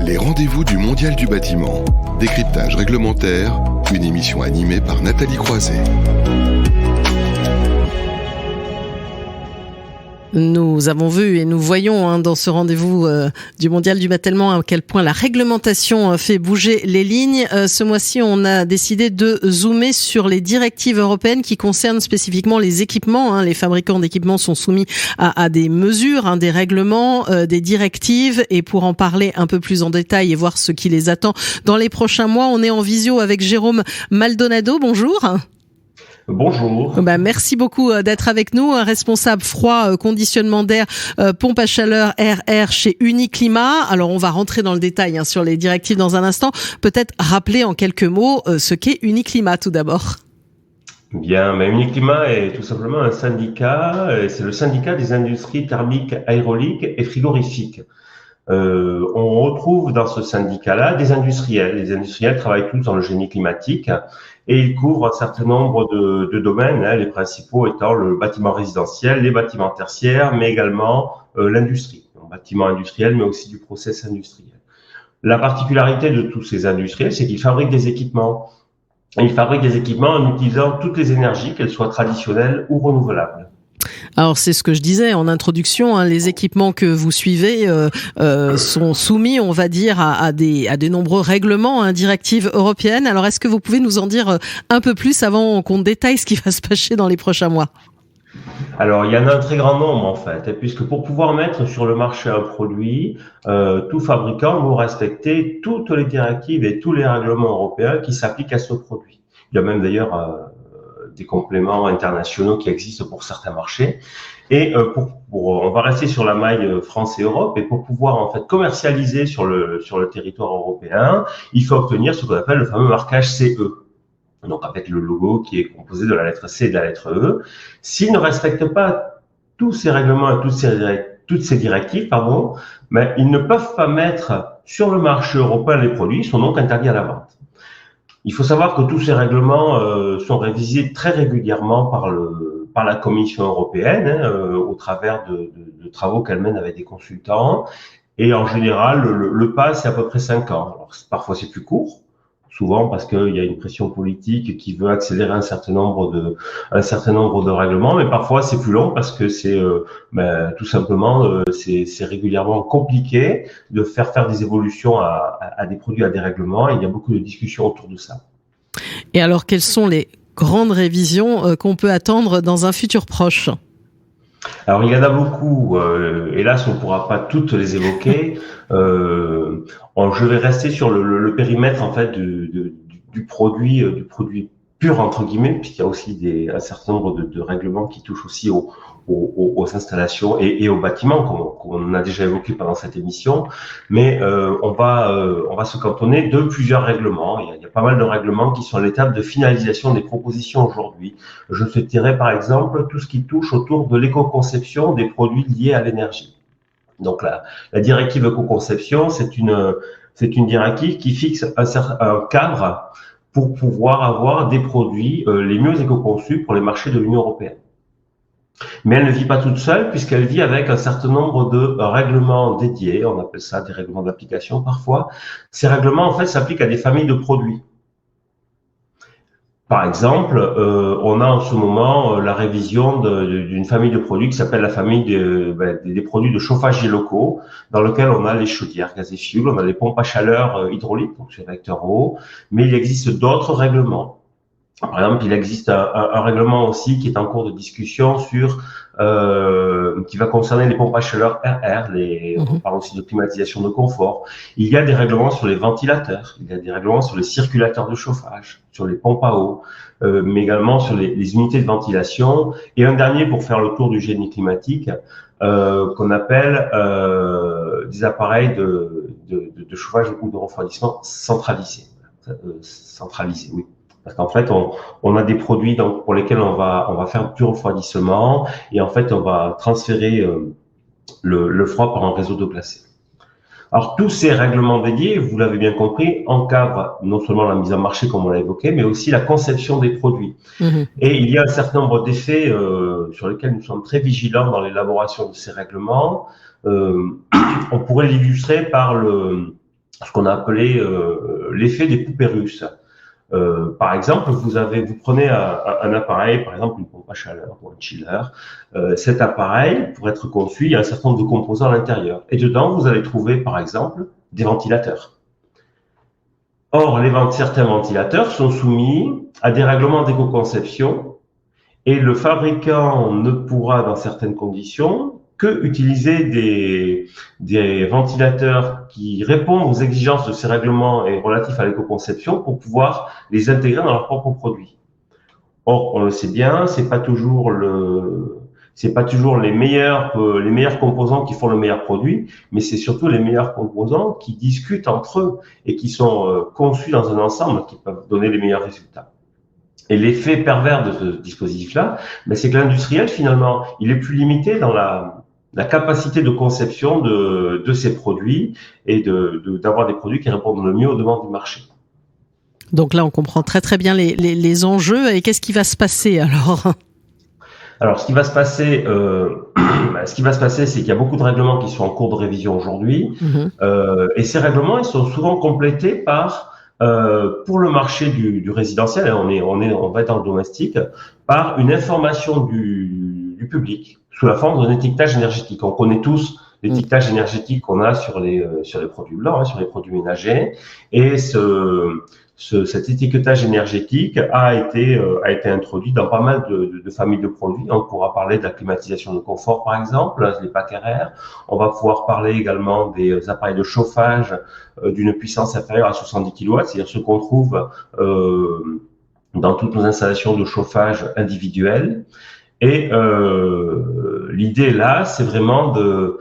Les rendez-vous du Mondial du bâtiment. Décryptage réglementaire, une émission animée par Nathalie Croiset. Nous avons vu et nous voyons dans ce rendez-vous du Mondial du bâtiment à quel point la réglementation fait bouger les lignes. Ce mois-ci, on a décidé de zoomer sur les directives européennes qui concernent spécifiquement les équipements. Les fabricants d'équipements sont soumis à des mesures, des règlements, des directives. Et pour en parler un peu plus en détail et voir ce qui les attend dans les prochains mois, on est en visio avec Jérôme Maldonado. Bonjour. Bonjour. Merci beaucoup d'être avec nous. Responsable froid, conditionnement d'air, pompe à chaleur RR chez Uniclimat. Alors on va rentrer dans le détail sur les directives dans un instant. Peut-être rappeler en quelques mots ce qu'est Uniclimat tout d'abord. Bien, Uniclimat est tout simplement un syndicat. C'est le syndicat des industries thermiques, aéroliques et frigorifiques. On retrouve dans ce syndicat-là des industriels. Les industriels travaillent tous dans le génie climatique et ils couvrent un certain nombre de domaines, les principaux étant le bâtiment résidentiel, les bâtiments tertiaires, mais également l'industrie. Donc, bâtiment industriel, mais aussi du process industriel. La particularité de tous ces industriels, c'est qu'ils fabriquent des équipements. Et ils fabriquent des équipements en utilisant toutes les énergies, qu'elles soient traditionnelles ou renouvelables. Alors c'est ce que je disais en introduction, les équipements que vous suivez sont soumis, on va dire, à des nombreux règlements, directives européennes. Alors est-ce que vous pouvez nous en dire un peu plus avant qu'on détaille ce qui va se passer dans les prochains mois ? Alors, il y en a un très grand nombre, en fait, puisque pour pouvoir mettre sur le marché un produit, tout fabricant doit respecter toutes les directives et tous les règlements européens qui s'appliquent à ce produit. Il y a même d'ailleurs des compléments internationaux qui existent pour certains marchés. Et on va rester sur la maille France et Europe, et pour pouvoir en fait commercialiser sur le territoire européen, il faut obtenir ce qu'on appelle le fameux marquage CE. Donc avec le logo qui est composé de la lettre C et de la lettre E. S'ils ne respectent pas tous ces règlements et toutes ces directives, mais ils ne peuvent pas mettre sur le marché européen les produits, ils sont donc interdits à la vente. Il faut savoir que tous ces règlements sont révisés très régulièrement par la Commission européenne au travers de travaux qu'elle mène avec des consultants. Et en général, le pas, c'est à peu près 5 ans. Alors, parfois, c'est plus court. Souvent parce qu'il y a une pression politique qui veut accélérer un certain nombre de règlements, mais parfois c'est plus long parce que c'est tout simplement c'est régulièrement compliqué de faire des évolutions à des produits, à des règlements, et il y a beaucoup de discussions autour de ça. Et alors quelles sont les grandes révisions qu'on peut attendre dans un futur proche ? Alors il y en a beaucoup, hélas on ne pourra pas toutes les évoquer. Je vais rester sur le périmètre en fait du produit pur entre guillemets, puisqu'il y a aussi un certain nombre de règlements qui touchent aussi aux installations et aux bâtiments qu'on a déjà évoqué pendant cette émission. Mais on va se cantonner de plusieurs règlements. Il y a pas mal de règlements qui sont à l'étape de finalisation des propositions aujourd'hui. Je citerai par exemple tout ce qui touche autour de l'éco-conception des produits liés à l'énergie. Donc la directive éco-conception, c'est une directive qui fixe un cadre pour pouvoir avoir des produits les mieux éco-conçus pour les marchés de l'Union européenne. Mais elle ne vit pas toute seule puisqu'elle vit avec un certain nombre de règlements dédiés, on appelle ça des règlements d'application parfois. Ces règlements en fait s'appliquent à des familles de produits. Par exemple, on a en ce moment la révision d'une famille de produits qui s'appelle la famille des produits de chauffage locaux, dans lequel on a les chaudières gaz et fioul, on a les pompes à chaleur hydrauliques, donc c'est réacteur eau, mais il existe d'autres règlements. Par exemple, il existe un règlement aussi qui est en cours de discussion qui va concerner les pompes à chaleur RR, on parle aussi de climatisation de confort. Il y a des règlements sur les ventilateurs, il y a des règlements sur les circulateurs de chauffage, sur les pompes à eau, mais également sur les unités de ventilation. Et un dernier pour faire le tour du génie climatique, qu'on appelle des appareils de chauffage ou de refroidissement centralisés. Centralisés, oui. Parce qu'en fait, on a des produits pour lesquels on va faire du refroidissement et en fait, on va transférer le froid par un réseau d'eau glacée. Alors, tous ces règlements dédiés, vous l'avez bien compris, encadrent non seulement la mise en marché, comme on l'a évoqué, mais aussi la conception des produits. Et il y a un certain nombre d'effets sur lesquels nous sommes très vigilants dans l'élaboration de ces règlements. On pourrait l'illustrer par ce qu'on a appelé l'effet des poupées russes. Par exemple, vous prenez un appareil, par exemple une pompe à chaleur ou un chiller. Cet appareil, pour être conçu, il y a un certain nombre de composants à l'intérieur. Et dedans, vous allez trouver, par exemple, des ventilateurs. Or, certains ventilateurs sont soumis à des règlements d'éco-conception et le fabricant ne pourra, dans certaines conditions, que utiliser des ventilateurs qui répondent aux exigences de ces règlements et relatifs à l'éco-conception pour pouvoir les intégrer dans leur propre produit. Or, on le sait bien, c'est pas toujours les meilleurs composants qui font le meilleur produit, mais c'est surtout les meilleurs composants qui discutent entre eux et qui sont conçus dans un ensemble qui peuvent donner les meilleurs résultats. Et l'effet pervers de ce dispositif-là, c'est que l'industriel, finalement, il est plus limité dans la capacité de conception de ces produits et d'avoir des produits qui répondent le mieux aux demandes du marché. Donc là, on comprend très très bien les enjeux. Et qu'est-ce qui va se passer alors ? Alors, ce qui va se passer, c'est qu'il y a beaucoup de règlements qui sont en cours de révision aujourd'hui, et ces règlements, ils sont souvent complétés par pour le marché du résidentiel, on va être dans le domestique, par une information du public sous la forme d'un étiquetage énergétique. On connaît tous l'étiquetage énergétique qu'on a sur les produits blancs, sur les produits ménagers, et cet étiquetage énergétique a été introduit dans pas mal de familles de produits. On pourra parler de la climatisation de confort, par exemple, les packs RR. On va pouvoir parler également des appareils de chauffage d'une puissance inférieure à 70 kW, c'est-à-dire ceux qu'on trouve dans toutes nos installations de chauffage individuelles. Et l'idée là, c'est vraiment de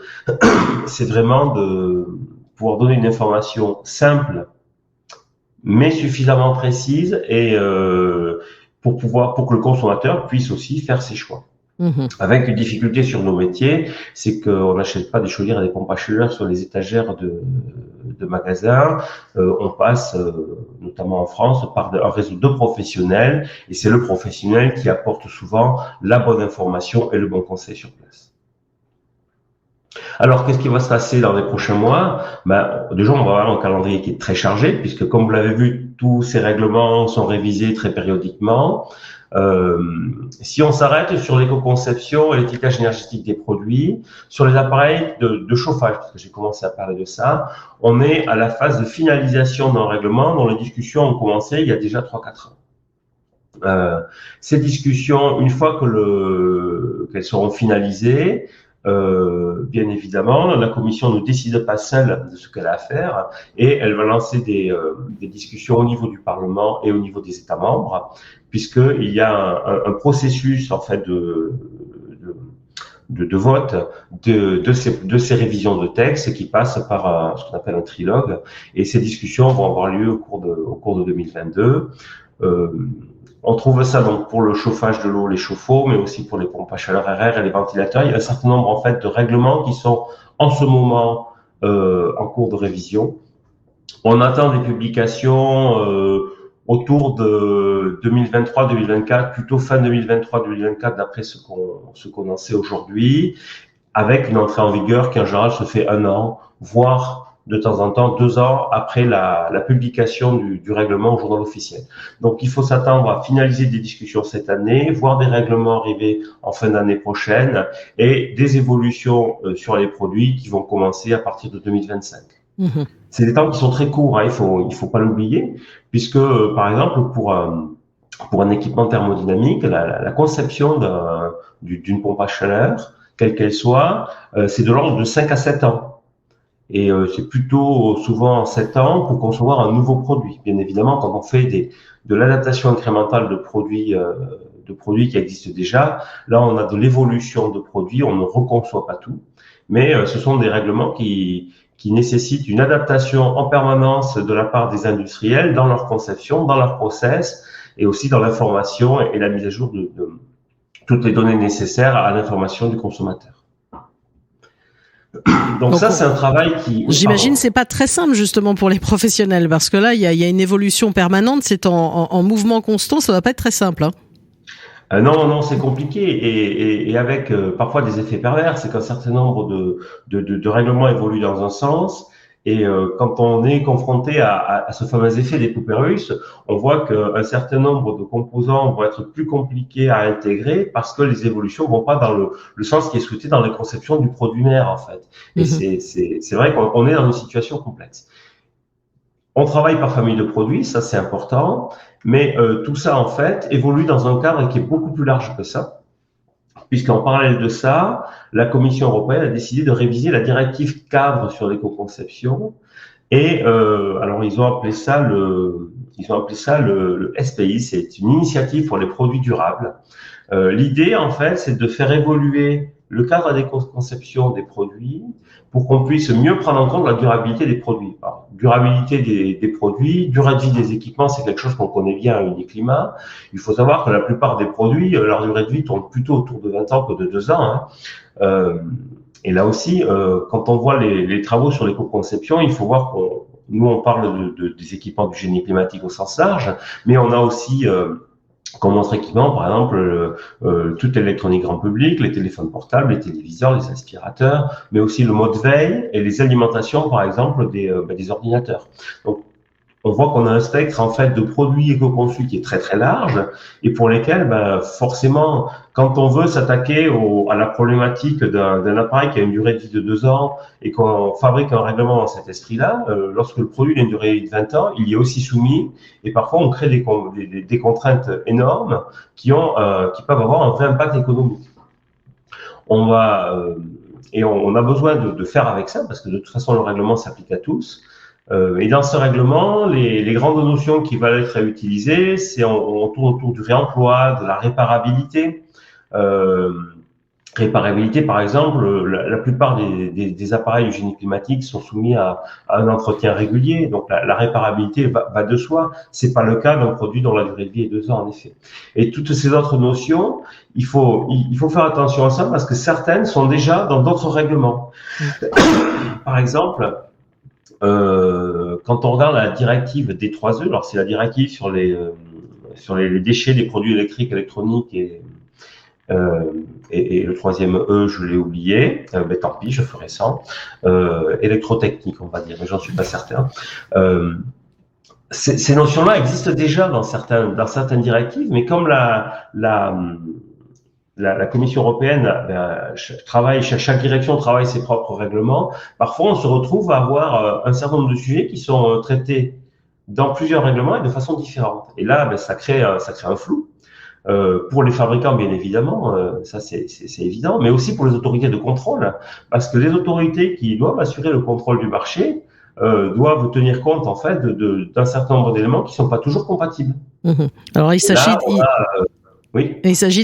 pouvoir donner une information simple mais suffisamment précise et pour que le consommateur puisse aussi faire ses choix. Avec une difficulté sur nos métiers, c'est qu'on n'achète pas des chaudières et des pompes à chaleur sur les étagères de magasins. On passe, notamment en France, par un réseau de professionnels, et c'est le professionnel qui apporte souvent la bonne information et le bon conseil sur place. Alors, qu'est-ce qui va se passer dans les prochains mois ? Déjà, on va avoir un calendrier qui est très chargé, puisque comme vous l'avez vu, tous ces règlements sont révisés très périodiquement. Si on s'arrête sur l'éco-conception et l'étiquetage énergétique des produits, sur les appareils de chauffage, parce que j'ai commencé à parler de ça, on est à la phase de finalisation d'un règlement dont les discussions ont commencé il y a déjà 3-4 ans. Ces discussions, une fois qu'elles seront finalisées, bien évidemment, la Commission ne décide pas seule de ce qu'elle a à faire et elle va lancer des discussions au niveau du Parlement et au niveau des États membres, puisqu'il y a un processus en fait de vote de ces révisions de textes qui passe par ce qu'on appelle un trilogue, et ces discussions vont avoir lieu au cours de 2022. On trouve ça donc pour le chauffage de l'eau, les chauffe-eau, mais aussi pour les pompes à chaleur RR et les ventilateurs. Il y a un certain nombre en fait de règlements qui sont en ce moment en cours de révision. On attend des publications autour de 2023-2024, plutôt fin 2023-2024 d'après ce qu'on en sait aujourd'hui, avec une entrée en vigueur qui en général se fait 1 an, voire de temps en temps 2 ans après la publication du règlement au journal officiel. Donc il faut s'attendre à finaliser des discussions cette année, voir des règlements arriver en fin d'année prochaine et des évolutions sur les produits qui vont commencer à partir de 2025. C'est des temps qui sont très courts, il faut pas l'oublier, puisque par exemple pour un équipement thermodynamique, la conception d'une pompe à chaleur, quelle qu'elle soit, c'est de l'ordre de 5 à 7 ans. Et c'est plutôt souvent 7 ans pour concevoir un nouveau produit. Bien évidemment, quand on fait de l'adaptation incrémentale de produits qui existent déjà, là on a de l'évolution de produits, on ne reconçoit pas tout, mais ce sont des règlements qui nécessitent une adaptation en permanence de la part des industriels dans leur conception, dans leur process, et aussi dans l'information et la mise à jour de toutes les données nécessaires à l'information du consommateur. Donc ça, c'est un travail qui... J'imagine c'est pas très simple justement pour les professionnels, parce que là, il y a une évolution permanente, c'est en mouvement constant, ça va pas être très simple. Non, c'est compliqué et avec parfois des effets pervers. C'est qu'un certain nombre de règlements évoluent dans un sens Et quand on est confronté à ce fameux effet des poupées russes, on voit qu'un certain nombre de composants vont être plus compliqués à intégrer parce que les évolutions vont pas dans le sens qui est souhaité dans la conception du produit mère, en fait. Et c'est vrai qu'on est dans une situation complexe. On travaille par famille de produits, ça c'est important, mais tout ça en fait évolue dans un cadre qui est beaucoup plus large que ça. Puisqu'en parallèle de ça, la Commission européenne a décidé de réviser la directive cadre sur l'éco-conception et alors ils ont appelé ça le SPI, c'est une initiative pour les produits durables. L'idée en fait, c'est de faire évoluer le cadre d'éco-conception des produits pour qu'on puisse mieux prendre en compte la durabilité des produits. Alors, durabilité des produits, durée de vie des équipements, c'est quelque chose qu'on connaît bien à Uniclimat. Il faut savoir que la plupart des produits, leur durée de vie tourne plutôt autour de 20 ans que de 2 ans. Et là aussi, quand on voit les travaux sur l'éco-conception, il faut voir nous on parle des équipements du génie climatique au sens large, mais on a aussi comme autre équipement, par exemple, toute l'électronique grand public, les téléphones portables, les téléviseurs, les aspirateurs, mais aussi le mode veille et les alimentations, par exemple, des ordinateurs. Donc, on voit qu'on a un spectre en fait de produits éco-conçus qui est très très large et pour lesquels, forcément, quand on veut s'attaquer à la problématique d'un appareil qui a une durée de vie de 2 ans et qu'on fabrique un règlement dans cet esprit-là, lorsque le produit a une durée de vie de 20 ans, il y est aussi soumis et parfois on crée des contraintes énormes qui peuvent avoir un vrai impact économique. On a besoin de faire avec ça parce que de toute façon le règlement s'applique à tous. Et dans ce règlement, les grandes notions qui vont être utilisées, on tourne autour du réemploi, de la réparabilité. Réparabilité, par exemple, la plupart des appareils du génie climatique sont soumis à un entretien régulier, donc la réparabilité va de soi. C'est pas le cas d'un produit dont la durée de vie est 2 ans, en effet. Et toutes ces autres notions, il faut faire attention à ça parce que certaines sont déjà dans d'autres règlements. Par exemple, quand on regarde la directive D3E, alors c'est la directive sur les déchets des produits électriques, électroniques et le troisième E, je l'ai oublié, tant pis, je ferai ça. Électrotechnique, on va dire, mais j'en suis pas certain. Ces notions-là existent déjà dans certaines directives, mais comme la Commission européenne chaque direction travaille ses propres règlements. Parfois, on se retrouve à avoir un certain nombre de sujets qui sont traités dans plusieurs règlements et de façon différente. Et là, ça crée un flou. Pour les fabricants, bien évidemment, ça c'est évident, mais aussi pour les autorités de contrôle, parce que les autorités qui doivent assurer le contrôle du marché doivent tenir compte en fait d'un certain nombre d'éléments qui sont pas toujours compatibles. Alors il s'agit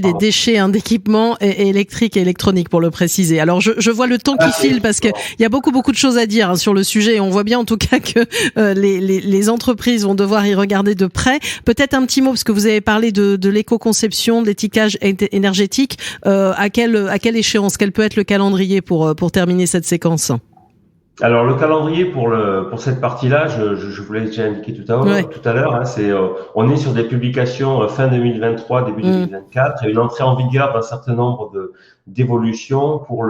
des Pardon. déchets d'équipements électriques et électroniques, pour le préciser. Alors, je vois le temps qui file parce que il y a beaucoup de choses à dire sur le sujet. Et on voit bien en tout cas que les entreprises vont devoir y regarder de près. Peut-être un petit mot, parce que vous avez parlé de l'éco-conception, de l'étiquetage énergétique. À quelle échéance, quel peut être le calendrier pour terminer cette séquence ? Alors le calendrier pour cette partie-là, je vous l'ai déjà indiqué tout à l'heure, on est sur des publications fin 2023, début 2024 et une entrée en vigueur d'un certain nombre d'évolutions pour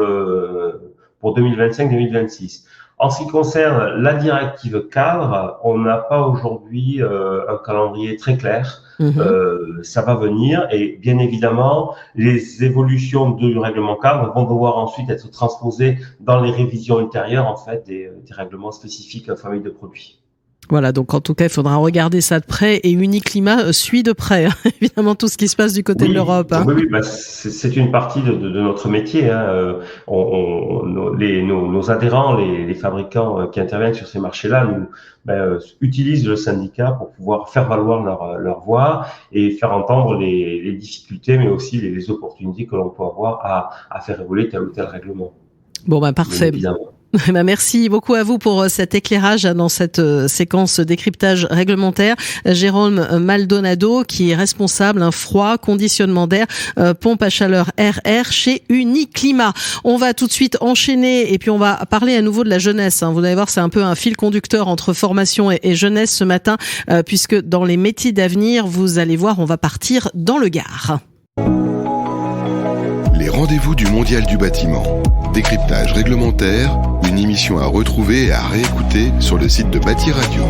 2025-2026. En ce qui concerne la directive cadre, on n'a pas aujourd'hui un calendrier très clair. Ça va venir et bien évidemment, les évolutions du règlement cadre vont devoir ensuite être transposées dans les révisions ultérieures en fait des règlements spécifiques à famille de produits. Voilà, donc en tout cas, il faudra regarder ça de près et Uniclimat suit de près, évidemment, tout ce qui se passe du côté de l'Europe. Oui, c'est une partie de notre métier. Nos adhérents, les fabricants qui interviennent sur ces marchés-là, utilisent le syndicat pour pouvoir faire valoir leur voix et faire entendre les difficultés, mais aussi les opportunités que l'on peut avoir à faire évoluer tel ou tel règlement. Bon, parfait. Merci beaucoup à vous pour cet éclairage dans cette séquence décryptage réglementaire. Jérôme Maldonado, qui est responsable froid, conditionnement d'air, pompe à chaleur RR chez Uniclimat. On va tout de suite enchaîner et puis on va parler à nouveau de la jeunesse. Vous allez voir, c'est un peu un fil conducteur entre formation et jeunesse ce matin, puisque dans les métiers d'avenir, vous allez voir, on va partir dans le Gard. Les rendez-vous du Mondial du bâtiment. Décryptage réglementaire, une émission à retrouver et à réécouter sur le site de Bâti Radio.